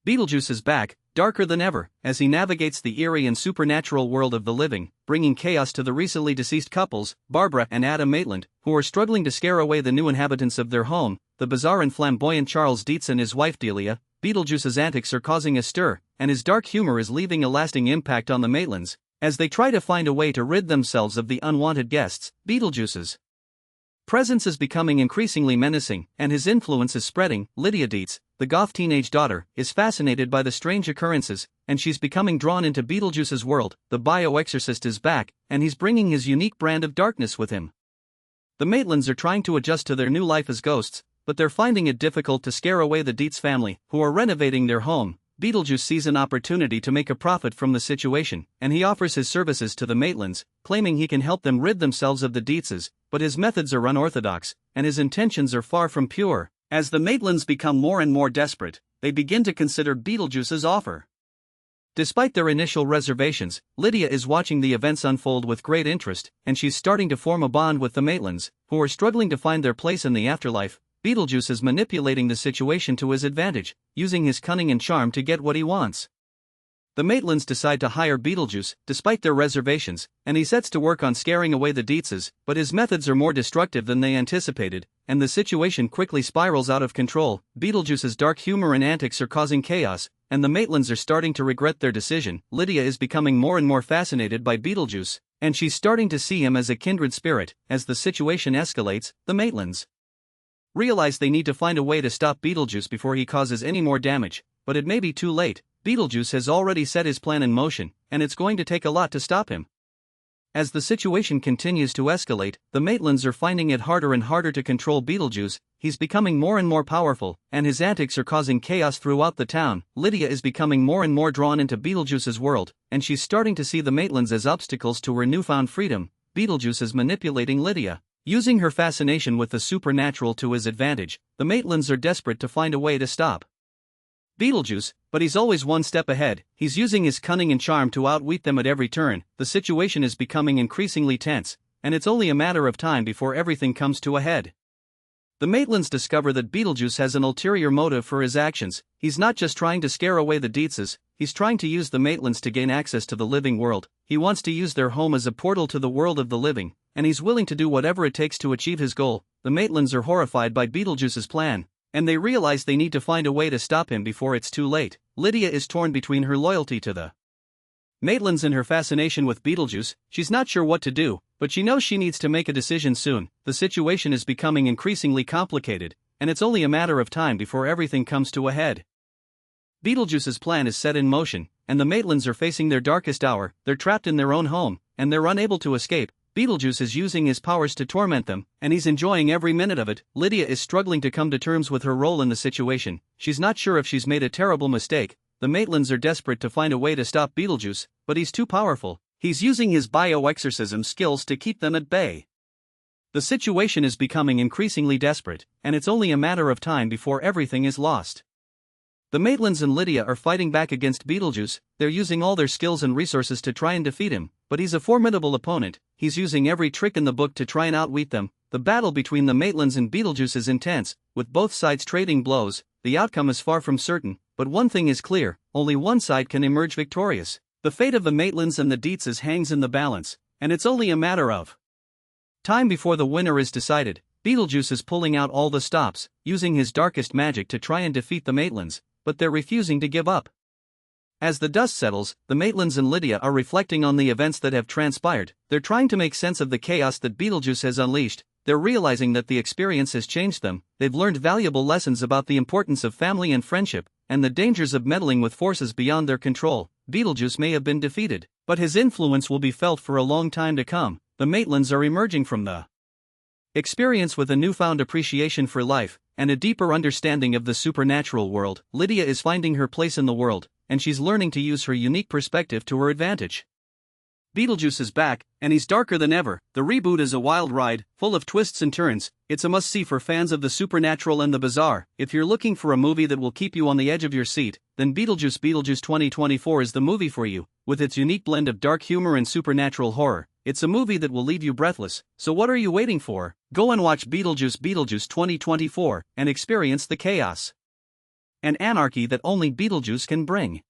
Beetlejuice is back, darker than ever, as he navigates the eerie and supernatural world of the living, bringing chaos to the recently deceased couples, Barbara and Adam Maitland, who are struggling to scare away the new inhabitants of their home. The bizarre and flamboyant Charles Dietz and his wife Delia. Beetlejuice's antics are causing a stir, and his dark humor is leaving a lasting impact on the Maitlands, as they try to find a way to rid themselves of the unwanted guests. Beetlejuice's presence is becoming increasingly menacing, and his influence is spreading. Lydia Dietz, the goth teenage daughter, is fascinated by the strange occurrences, and she's becoming drawn into Beetlejuice's world. The bioexorcist is back, and he's bringing his unique brand of darkness with him. The Maitlands are trying to adjust to their new life as ghosts, but they're finding it difficult to scare away the Dietz family, who are renovating their home. Beetlejuice sees an opportunity to make a profit from the situation, and he offers his services to the Maitlands, claiming he can help them rid themselves of the Dietzes, but his methods are unorthodox, and his intentions are far from pure. As the Maitlands become more and more desperate, they begin to consider Beetlejuice's offer. Despite their initial reservations, Lydia is watching the events unfold with great interest, and she's starting to form a bond with the Maitlands, who are struggling to find their place in the afterlife. Beetlejuice is manipulating the situation to his advantage, using his cunning and charm to get what he wants. The Maitlands decide to hire Beetlejuice, despite their reservations, and he sets to work on scaring away the Dietzes, but his methods are more destructive than they anticipated, and the situation quickly spirals out of control. Beetlejuice's dark humor and antics are causing chaos, and the Maitlands are starting to regret their decision. Lydia is becoming more and more fascinated by Beetlejuice, and she's starting to see him as a kindred spirit. As the situation escalates, the Maitlands realize they need to find a way to stop Beetlejuice before he causes any more damage, but it may be too late. Beetlejuice has already set his plan in motion, and it's going to take a lot to stop him. As the situation continues to escalate, the Maitlands are finding it harder and harder to control Beetlejuice. He's becoming more and more powerful, and his antics are causing chaos throughout the town. Lydia is becoming more and more drawn into Beetlejuice's world, and she's starting to see the Maitlands as obstacles to her newfound freedom. Beetlejuice is manipulating Lydia, using her fascination with the supernatural to his advantage. The Maitlands are desperate to find a way to stop Beetlejuice, but he's always one step ahead. He's using his cunning and charm to outwit them at every turn. The situation is becoming increasingly tense, and it's only a matter of time before everything comes to a head. The Maitlands discover that Beetlejuice has an ulterior motive for his actions. He's not just trying to scare away the Dietzes, he's trying to use the Maitlands to gain access to the living world. He wants to use their home as a portal to the world of the living, and he's willing to do whatever it takes to achieve his goal. The Maitlands are horrified by Beetlejuice's plan, and they realize they need to find a way to stop him before it's too late. Lydia is torn between her loyalty to the Maitlands and her fascination with Beetlejuice. She's not sure what to do, but she knows she needs to make a decision soon. The situation is becoming increasingly complicated, and it's only a matter of time before everything comes to a head. Beetlejuice's plan is set in motion, and the Maitlands are facing their darkest hour. They're trapped in their own home, and they're unable to escape. Beetlejuice is using his powers to torment them, and he's enjoying every minute of it. Lydia is struggling to come to terms with her role in the situation. She's not sure if she's made a terrible mistake. The Maitlands are desperate to find a way to stop Beetlejuice, but he's too powerful. He's using his bioexorcism skills to keep them at bay. The situation is becoming increasingly desperate, and it's only a matter of time before everything is lost. The Maitlands and Lydia are fighting back against Beetlejuice. They're using all their skills and resources to try and defeat him, but he's a formidable opponent. He's using every trick in the book to try and outwit them. The battle between the Maitlands and Beetlejuice is intense, with both sides trading blows. The outcome is far from certain, but one thing is clear: only one side can emerge victorious. The fate of the Maitlands and the Dietzes hangs in the balance, and it's only a matter of time before the winner is decided. Beetlejuice is pulling out all the stops, using his darkest magic to try and defeat the Maitlands, but they're refusing to give up. As the dust settles, the Maitlands and Lydia are reflecting on the events that have transpired. They're trying to make sense of the chaos that Beetlejuice has unleashed. They're realizing that the experience has changed them. They've learned valuable lessons about the importance of family and friendship, and the dangers of meddling with forces beyond their control. Beetlejuice may have been defeated, but his influence will be felt for a long time to come. The Maitlands are emerging from the experience with a newfound appreciation for life, and a deeper understanding of the supernatural world. Lydia is finding her place in the world, and she's learning to use her unique perspective to her advantage. Beetlejuice is back, and he's darker than ever. The reboot is a wild ride, full of twists and turns. It's a must-see for fans of the supernatural and the bizarre. If you're looking for a movie that will keep you on the edge of your seat, then Beetlejuice 2024 is the movie for you. With its unique blend of dark humor and supernatural horror, it's a movie that will leave you breathless. So what are you waiting for? Go and watch Beetlejuice 2024 and experience the chaos and anarchy that only Beetlejuice can bring.